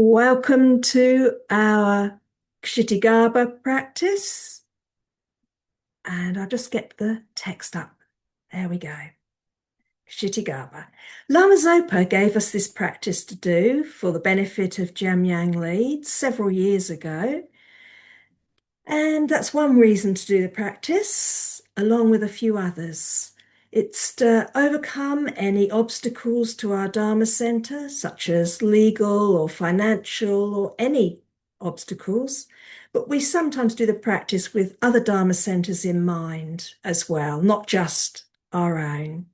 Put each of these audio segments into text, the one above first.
Welcome to our Kshitigarbha practice. And I'll just get the text up. There we go. Kshitigarbha. Lama Zopa gave us this practice to do for the benefit of Jamyang leads several years ago. And that's one reason to do the practice, along with a few others. It's to overcome any obstacles to our Dharma center, such as legal or financial or any obstacles. But we sometimes do the practice with other Dharma centers in mind as well, not just our own.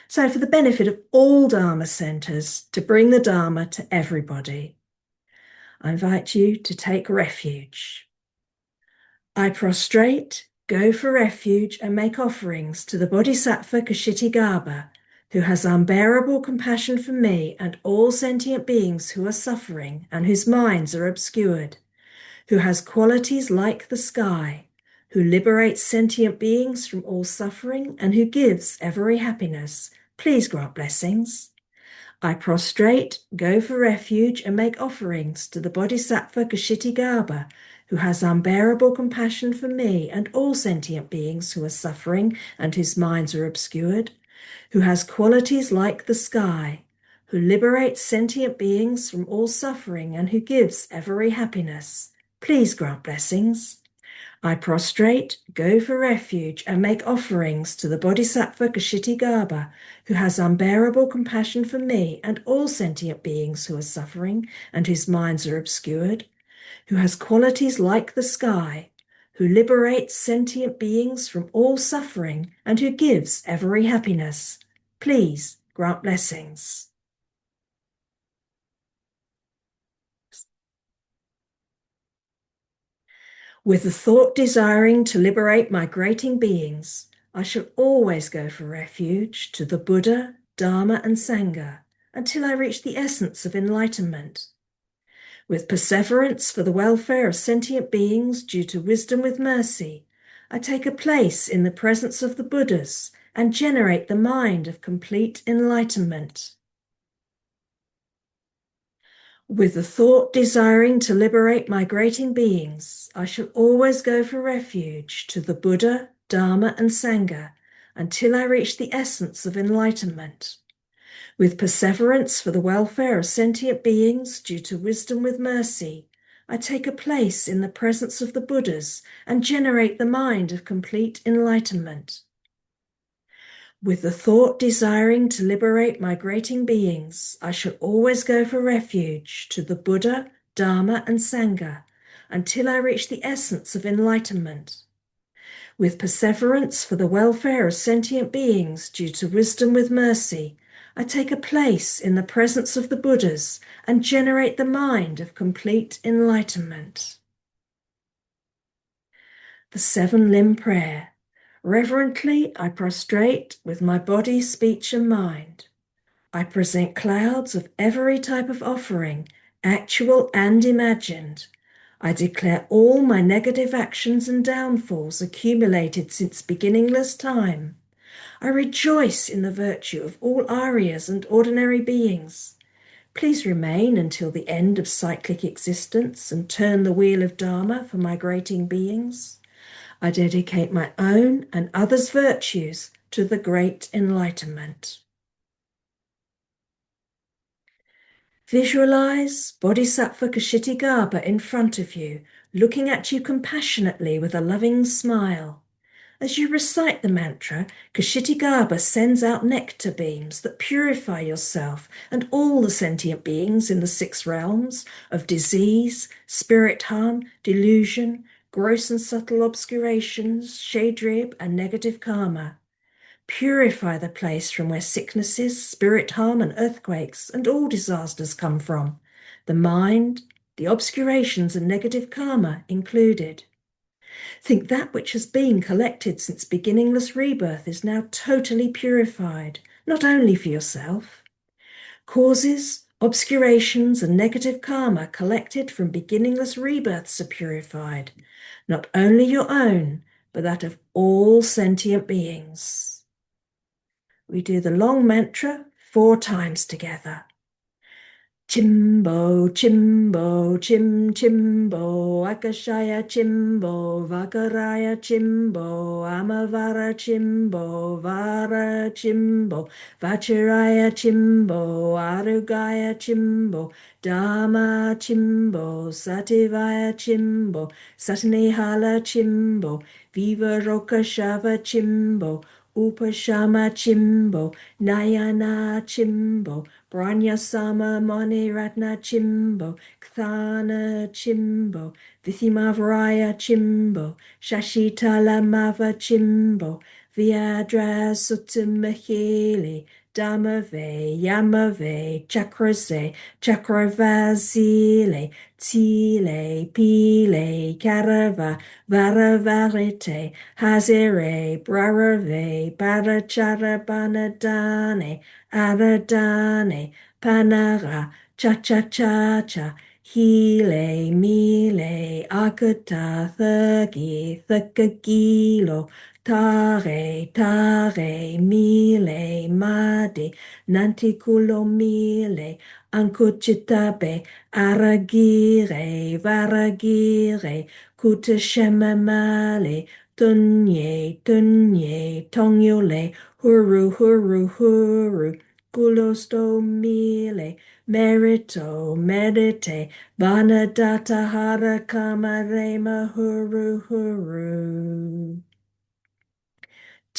So for the benefit of all Dharma centers, to bring the Dharma to everybody, I invite you to take refuge. I prostrate, go for refuge, and make offerings to the Bodhisattva Kshitigarbha, who has unbearable compassion for me and all sentient beings who are suffering and whose minds are obscured, who has qualities like the sky, who liberates sentient beings from all suffering and who gives every happiness. Please grant blessings. I prostrate, go for refuge, and make offerings to the Bodhisattva Kshitigarbha, who has unbearable compassion for me and all sentient beings who are suffering and whose minds are obscured, who has qualities like the sky, who liberates sentient beings from all suffering and who gives every happiness. Please grant blessings. I prostrate, go for refuge, and make offerings to the Bodhisattva Kshitigarbha, who has unbearable compassion for me and all sentient beings who are suffering and whose minds are obscured, who has qualities like the sky, who liberates sentient beings from all suffering and who gives every happiness. Please grant blessings. With the thought desiring to liberate migrating beings, I shall always go for refuge to the Buddha, Dharma, and Sangha until I reach the essence of enlightenment. With perseverance for the welfare of sentient beings due to wisdom with mercy, I take a place in the presence of the Buddhas and generate the mind of complete enlightenment. With the thought desiring to liberate migrating beings, I shall always go for refuge to the Buddha, Dharma, and Sangha until I reach the essence of enlightenment. With perseverance for the welfare of sentient beings due to wisdom with mercy, I take a place in the presence of the Buddhas and generate the mind of complete enlightenment. With the thought desiring to liberate migrating beings, I shall always go for refuge to the Buddha, Dharma, and Sangha until I reach the essence of enlightenment. With perseverance for the welfare of sentient beings due to wisdom with mercy, I take a place in the presence of the Buddhas and generate the mind of complete enlightenment. The seven-limb prayer. Reverently, I prostrate with my body, speech, and mind. I present clouds of every type of offering, actual and imagined. I declare all my negative actions and downfalls accumulated since beginningless time. I rejoice in the virtue of all Aryas and ordinary beings. Please remain until the end of cyclic existence and turn the wheel of Dharma for migrating beings. I dedicate my own and others' virtues to the great enlightenment. Visualize Bodhisattva Kshitigarbha in front of you, looking at you compassionately with a loving smile. As you recite the mantra, Kshitigarbha sends out nectar beams that purify yourself and all the sentient beings in the 6 realms of disease, spirit harm, delusion, gross and subtle obscurations, shadrib, and negative karma. Purify the place from where sicknesses, spirit harm, and earthquakes and all disasters come from, the mind, the obscurations and negative karma included. Think that which has been collected since beginningless rebirth is now totally purified, not only for yourself. Causes, obscurations, and negative karma collected from beginningless rebirths are purified, not only your own, but that of all sentient beings. We do the long mantra 4 times together. Chimbo, chimbo, chim, chimbo, akashaya chimbo, vakaraya chimbo, amavara chimbo, vara chimbo, vachiraya chimbo, arugaya chimbo, dharma chimbo, sativaya chimbo, satanihala chimbo, viva roka shava chimbo, upashama chimbo, nayana chimbo, Brahnyasama Mani Ratna Chimbo, Kthana Chimbo, Vithimavraya Chimbo, Shashitala Mava Chimbo, Vyadra Sutamahili, Dhamave, Yamave, Chakrase, Chakravasile, Tile, Pile, Karava, Varavarite, Hazire, Brarave, Paracharabanadane, Aradane, Panara, Cha-cha-cha-cha, Hile, Mile, Akata, Thagi, Thakagilo, Tare, Tare, Mile, Madi, Nantikulo Mile, Ankuchitabe, Aragire, Varagire, Kutashemamale, Tunye, Tunye, Tongyole, Huru, Huru, Huru, Gulosto Mile, Merito, Medite, Banadata Hara Kamarema, Huru, Huru.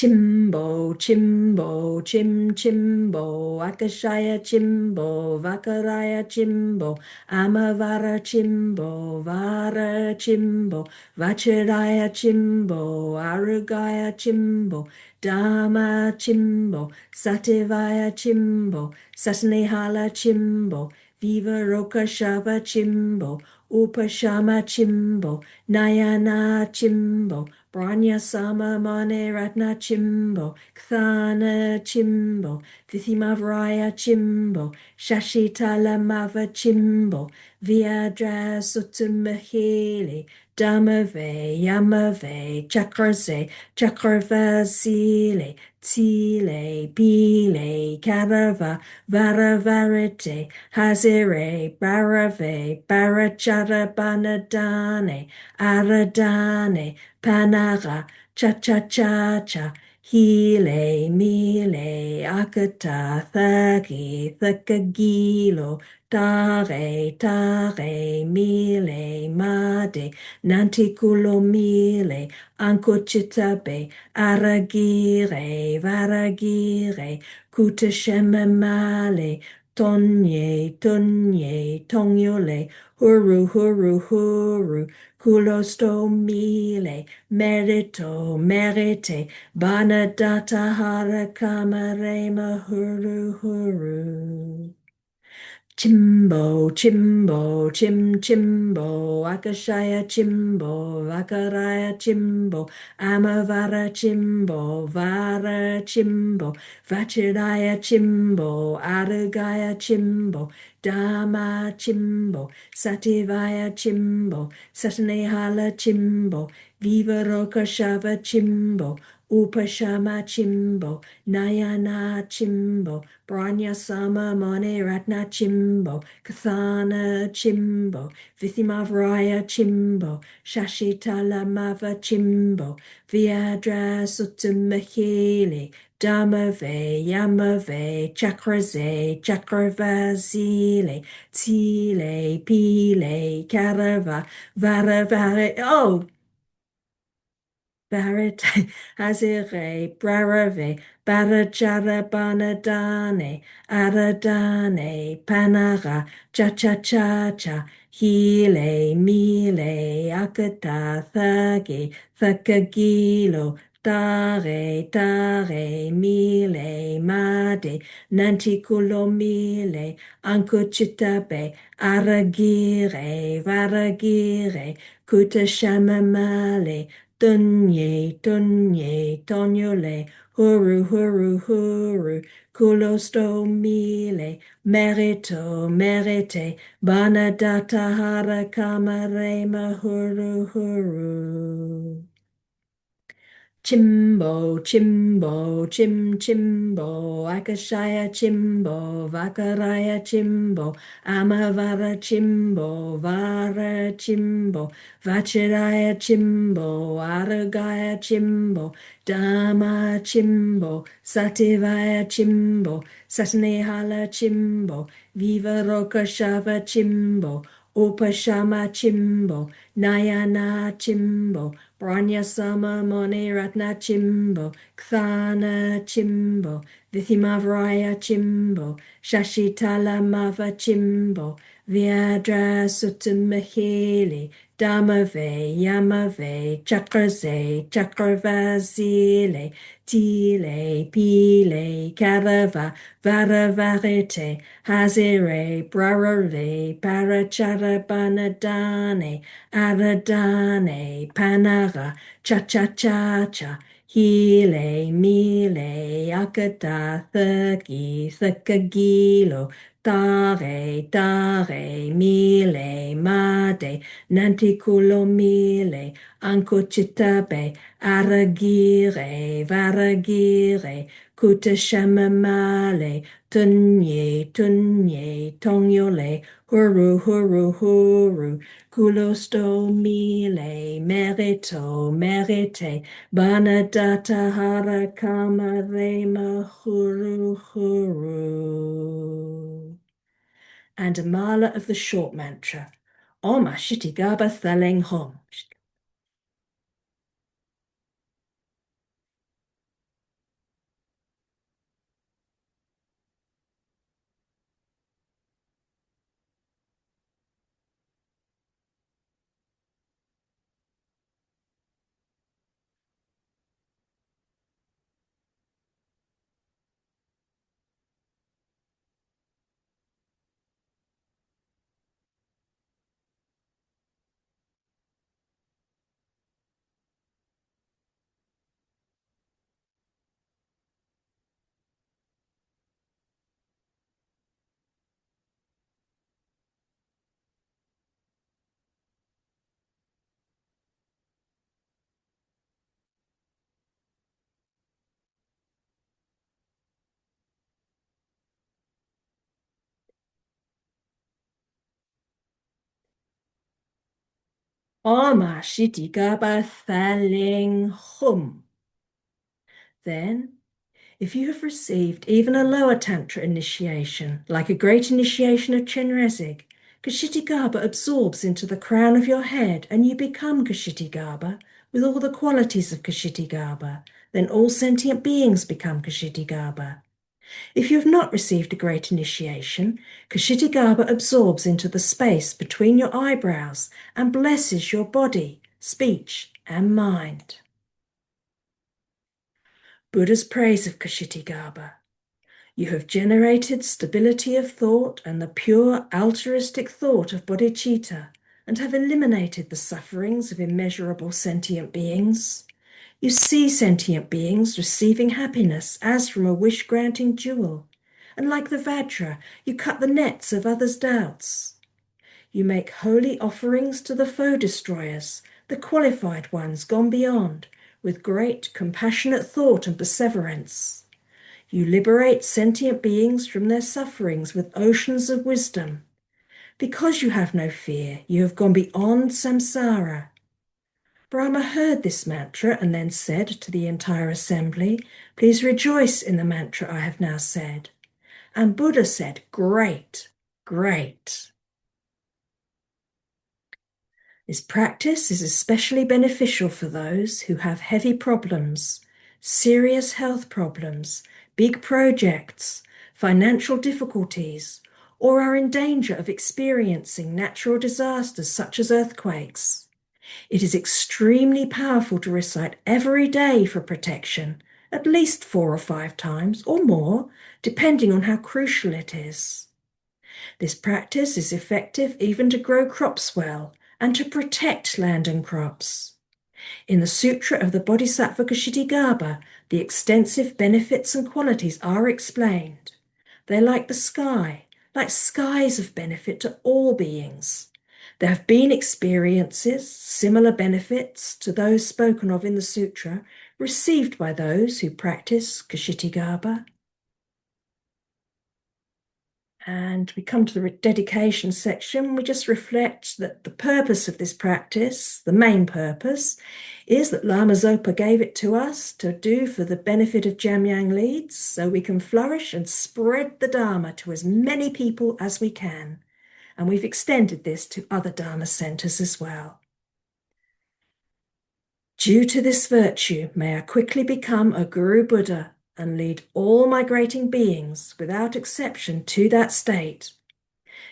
Chimbo, chimbo, chim, chimbo, akashaya chimbo, vakaraya chimbo, amavara chimbo, vara chimbo, vachiraya chimbo, arugaya chimbo, dharma chimbo, sativaya chimbo, satanihala chimbo, viva roka shava chimbo, upashama chimbo, nayana chimbo, Brahnyasama Mane Ratna Chimbo, Kthana Chimbo, Vithimavraya Chimbo, Shashitala Mava Chimbo, Vyadra Sutamahili, Dhamave, Yamave, Chakrase, Chakravasile, Tile, Pile, Karava, Varavarite, Hazire, Barave, Baracharabanadane, Aradane, Panara, cha-cha-cha-cha, hile, mile, akata, thagi, thakagilo, tare, tare, mile, made, nantikulo mile, ankochitabe, aragire, varagire, kutashemamale, tonye, tonye, tongyole, huru, huru, huru, kulosto mile, merito, merite, banadata hara kamarema huru huru. Chimbo, chimbo, chim, chimbo, akashaya chimbo, vakaraya chimbo, amavara chimbo, vara chimbo, vachiraya chimbo, arugaya chimbo, dharma chimbo, sativaya chimbo, satanihala chimbo, viva roka shava chimbo, upashama chimbo, nayana chimbo, Brahnyasama Mane Ratna Chimbo, Kathana Chimbo, Vithimavraya Chimbo, Shashitala Mava Chimbo, Vyadra Sutamahili, Dhamave, Yamave, Chakrase, Chakravasile, Tile, Pile, Karava, Varavare, oh, Barate, Hazire, Brarave, Barajarabanadane, Aradane, Panara, Cha-cha-cha-cha, Hile, Mile, Akata, Thagi, Thakagilo, Tare, Tare, Mile, Made, Nantikulo Mile, Ankuchitabe, Aragire, Varagire, Kutashamamale, Tunye, tunye, tonyole, huru, huru, huru, kulosto mile, merito, merite, banadata hara kamarema, huru, huru. Chimbo, chimbo, chimbo, akashaya chimbo, vakaraya chimbo, amavara chimbo, vara chimbo, vachiraya chimbo, aragaya chimbo, dama chimbo, sativaya chimbo, satanihala chimbo, viva roka shava chimbo, upashama chimbo, nayana chimbo, Branya Sama Moni Ratna Chimbo, Kthana Chimbo, Vithimavraya Chimbo, Shashitala Mava Chimbo, Vyadra Sutamahili, Damave, Yamave, Chakraze, Chakravazile, Tile, Pile, Karava, Varavarete, Hazire, Brarare, Paracharabanadane, Aradane, Panara, Cha-cha-cha-cha, Hile, Mile, Akata, Thaki, Thakagilo, Tare, Tare, Mile, Made, Nanticulo Mile, Ancochitabe, Aragire, Varagire, Kutashamamale, Tunye, Tunye, Tongyole, Huru, Huru, Huru, Kulosto mile, merito, merite, banadata harakama rema huru huru. And a mala of the short mantra, Om Kshitigarbha Thaleng Hom. Om Kshitigarbha Thaleng Hum. Then, if you have received even a lower Tantra initiation, like a great initiation of Chenrezig, Kshitigarbha absorbs into the crown of your head and you become Kshitigarbha with all the qualities of Kshitigarbha. Then all sentient beings become Kshitigarbha. If you have not received a great initiation, Kshitigarbha absorbs into the space between your eyebrows and blesses your body, speech, and mind. Buddha's praise of Kshitigarbha. You have generated stability of thought and the pure altruistic thought of bodhicitta, and have eliminated the sufferings of immeasurable sentient beings. You see sentient beings receiving happiness as from a wish-granting jewel, and like the Vajra, you cut the nets of others' doubts. You make holy offerings to the foe destroyers, the qualified ones gone beyond, with great compassionate thought and perseverance. You liberate sentient beings from their sufferings with oceans of wisdom. Because you have no fear, you have gone beyond samsara. Brahma heard this mantra and then said to the entire assembly, "Please rejoice in the mantra I have now said." And Buddha said, "Great, great." This practice is especially beneficial for those who have heavy problems, serious health problems, big projects, financial difficulties, or are in danger of experiencing natural disasters such as earthquakes. It is extremely powerful to recite every day for protection, at least 4 or 5 times or more, depending on how crucial it is. This practice is effective even to grow crops well and to protect land and crops. In the Sutra of the Bodhisattva Kshitigarbha, the extensive benefits and qualities are explained. They're like the sky, like skies of benefit to all beings. There have been experiences, similar benefits to those spoken of in the sutra, received by those who practice Kshitigarbha. And we come to the dedication section. We just reflect that the purpose of this practice, the main purpose, is that Lama Zopa gave it to us to do for the benefit of Jamyang leads, so we can flourish and spread the Dharma to as many people as we can. And we've extended this to other Dharma centers as well. Due to this virtue, may I quickly become a Guru Buddha and lead all migrating beings without exception to that state.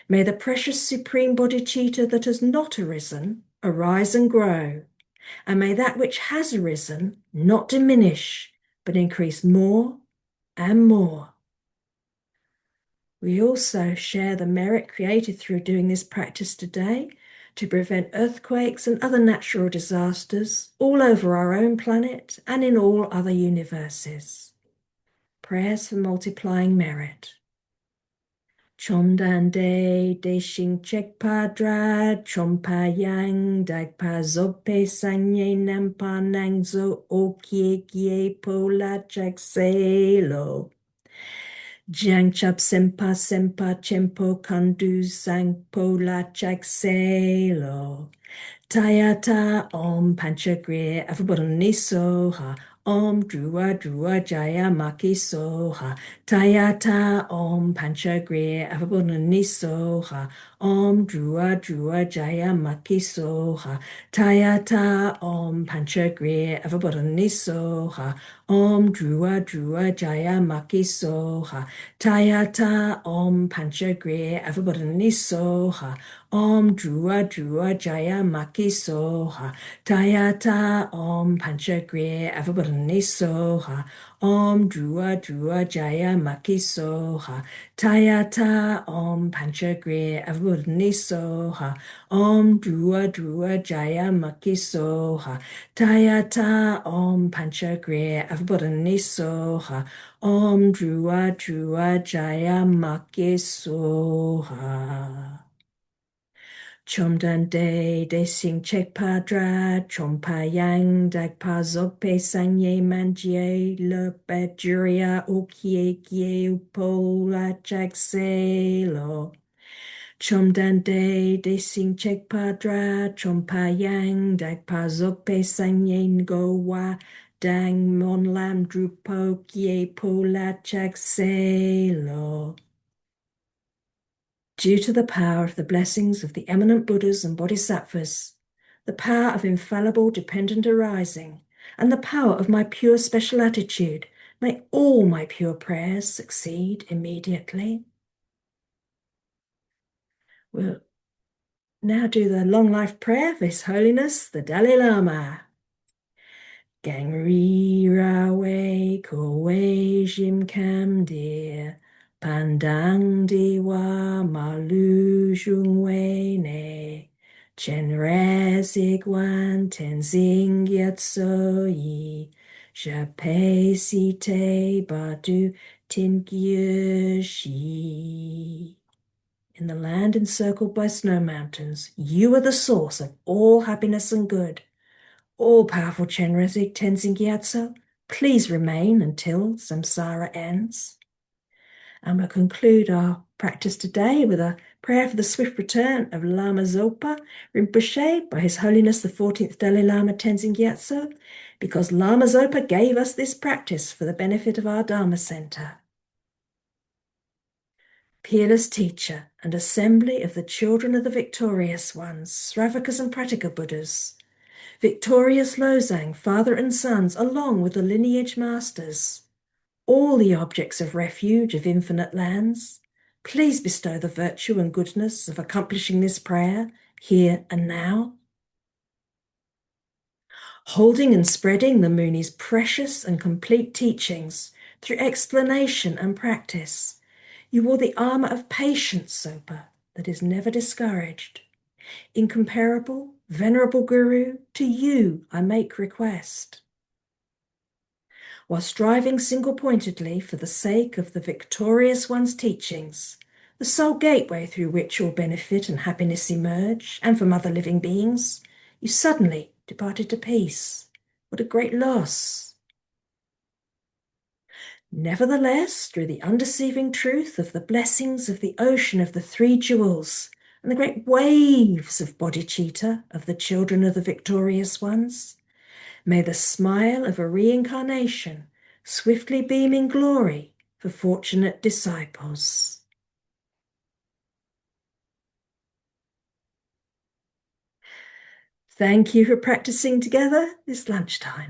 May the precious supreme bodhicitta that has not arisen arise and grow, and may that which has arisen not diminish, but increase more and more. We also share the merit created through doing this practice today to prevent earthquakes and other natural disasters all over our own planet and in all other universes. Prayers for multiplying merit. Chomdan de shing chek padra, chompa yang, dagpa zope sanye nampa nangzo okye kye pola chak selo. Jiang chap sempa sempa chempo kandu sang pola chak selo. Tayata om panchagriya avabodani soha. Om Drua Drua Jaya Maki Soha. Tayata Om Panchagriya Avabodani Soha. Om Drua Drua Jaya Maki Soha. Tayata Om Panchagriya Avabodani Soha. Om Drua Drua Jaya Maki Soha. Tayata Om Panchagriya Avabodani Soha. Om Drua Drua Jaya Maki Soha. Tayata Om Panchagriya Avabodani Soha. Om Drua Drua Jaya Maki Soha. Tayata Om Panchagriya Avabodani Soha. Om Drua Drua Jaya Maki Soha. Tayata Om Panchagriya Avabodani Soha. Om Drua Drua Jaya Maki Soha. Chomdan de sing chek padra, chompa yang, dagpa zope sanye manjie, le bajuria ukie kie upola chak selo. Chomdan de sing chek padra, chompa yang, dagpa zope sanye ngowa, dang mon lam drupo kie pola chak selo. Due to the power of the blessings of the eminent Buddhas and Bodhisattvas, the power of infallible dependent arising, and the power of my pure special attitude, may all my pure prayers succeed immediately. We'll now do the long life prayer for His Holiness the Dalai Lama. Gangri Rawe Kowe Jim Kam Dear. Pandang diwa malu jungwe ne, chen re zigwan tenzing yatso yi, jape si te badu tin shi. In the land encircled by snow mountains, you are the source of all happiness and good. All-powerful Chenrezig Tenzin Gyatso, please remain until samsara ends. And we'll conclude our practice today with a prayer for the swift return of Lama Zopa Rinpoche by His Holiness the 14th Dalai Lama Tenzin Gyatso, because Lama Zopa gave us this practice for the benefit of our Dharma Center. Peerless teacher and assembly of the children of the victorious ones, Sravakas and Pratika Buddhas, victorious Losang, father and sons, along with the lineage masters, all the objects of refuge of infinite lands, please bestow the virtue and goodness of accomplishing this prayer here and now. Holding and spreading the Muni's precious and complete teachings through explanation and practice, you wore the armor of patience, Zopa, that is never discouraged. Incomparable, venerable Guru, to you I make request. While striving single-pointedly for the sake of the victorious one's teachings, the sole gateway through which all benefit and happiness emerge, and from other living beings, you suddenly departed to peace. What a great loss! Nevertheless, through the undeceiving truth of the blessings of the ocean of the three jewels and the great waves of bodhicitta of the children of the victorious ones, may the smile of a reincarnation swiftly beam in glory for fortunate disciples. Thank you for practicing together this lunchtime.